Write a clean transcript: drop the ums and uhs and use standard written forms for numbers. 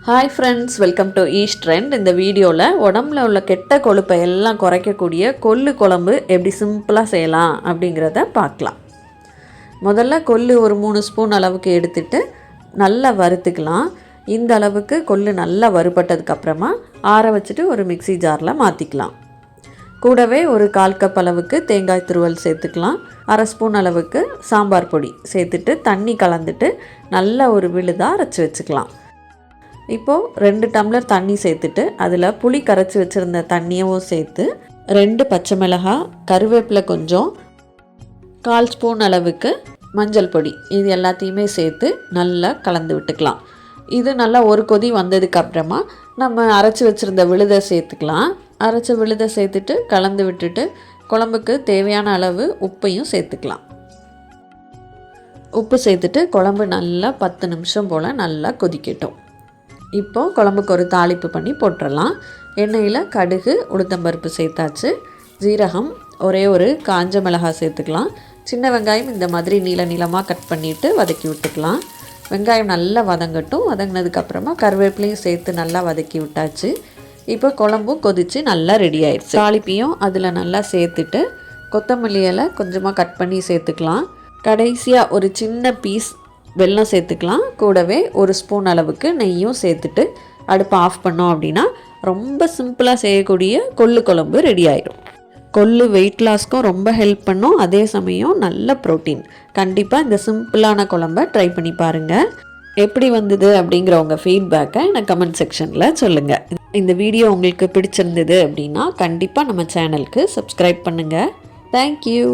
Hi friends, welcome to East Trend. இந்த வீடியோவில் உடம்புல உள்ள கெட்ட கொழுப்பை எல்லாம் குறைக்கக்கூடிய கொள்ளு குழம்பு எப்படி சிம்பிளாக செய்யலாம் அப்படிங்கிறத பார்க்கலாம். முதல்ல கொள்ளு ஒரு 3 ஸ்பூன் அளவுக்கு எடுத்துட்டு நல்லா வறுத்துக்கலாம். இந்த அளவுக்கு கொள்ளு நல்லா வறுபட்டதுக்கப்புறமா ஆற வச்சுட்டு ஒரு மிக்ஸி ஜாரில் மாற்றிக்கலாம். கூடவே ஒரு 1/4 கப் அளவுக்கு தேங்காய் துருவல் சேர்த்துக்கலாம். 1/2 ஸ்பூன் அளவுக்கு சாம்பார் பொடி சேர்த்துட்டு தண்ணி கலந்துட்டு நல்லா ஒரு விழுதாக அரைச்சி வச்சுக்கலாம். இப்போது 2 டம்ளர் தண்ணி சேர்த்துட்டு அதில் புளி கரைச்சி வச்சுருந்த தண்ணியவும் சேர்த்து 2 பச்சை மிளகாய், கருவேப்பிலை கொஞ்சம், 1/4 ஸ்பூன் அளவுக்கு மஞ்சள் பொடி இது எல்லாத்தையுமே சேர்த்து நல்லா கலந்து விட்டுக்கலாம். இது நல்லா ஒரு கொதி வந்ததுக்கப்புறமா நம்ம அரைச்சி வச்சுருந்த விழுதை சேர்த்துக்கலாம். அரைச்ச விழுதை சேர்த்துட்டு கலந்து விட்டுட்டு குழம்புக்கு தேவையான அளவு உப்பையும் சேர்த்துக்கலாம். உப்பு சேர்த்துட்டு குழம்பு நல்லா 10 நிமிஷம் போல் நல்லா கொதிக்கட்டும். இப்போது குழம்புக்கு ஒரு தாளிப்பு பண்ணி போட்டுடலாம். எண்ணெயில் கடுகு, உளுத்தம்பருப்பு சேர்த்தாச்சு. ஜீரகம், ஒரே ஒரு காஞ்ச மிளகாய் சேர்த்துக்கலாம். சின்ன வெங்காயம் இந்த மாதிரி நீளமாக கட் பண்ணிவிட்டு வதக்கி விட்டுக்கலாம். வெங்காயம் நல்லா வதங்கட்டும். வதங்கினதுக்கப்புறமா கருவேப்பிலையும் சேர்த்து நல்லா வதக்கி விட்டாச்சு. இப்போ குழம்பும் கொதித்து நல்லா ரெடி ஆயிடுச்சு. தாளிப்பையும் அதில் நல்லா சேர்த்துட்டு கொத்தமல்லி இலை கொஞ்சமாக கட் பண்ணி சேர்த்துக்கலாம். கடைசியாக ஒரு சின்ன பீஸ் வெல்லம் சேர்த்துக்கலாம். கூடவே 1 ஸ்பூன் அளவுக்கு நெய்யும் சேர்த்துட்டு அடுப்பை ஆஃப் பண்ணோம் அப்படின்னா ரொம்ப சிம்பிளாக செய்யக்கூடிய கொள்ளு குழம்பு ரெடி ஆயிடும். கொள்ளு வெயிட் லாஸ்க்கும் ரொம்ப ஹெல்ப் பண்ணும். அதே சமயம் நல்ல ப்ரோட்டீன். கண்டிப்பாக இந்த சிம்பிளான குழம்பை ட்ரை பண்ணி பாருங்கள். எப்படி வந்தது அப்படிங்கிற உங்கள் ஃபீட்பேக்கை எனக்கு கமெண்ட் செக்ஷனில் சொல்லுங்கள். இந்த வீடியோ உங்களுக்கு பிடிச்சிருந்தது அப்படின்னா கண்டிப்பாக நம்ம சேனலுக்கு சப்ஸ்கிரைப் பண்ணுங்கள். தேங்க்யூ.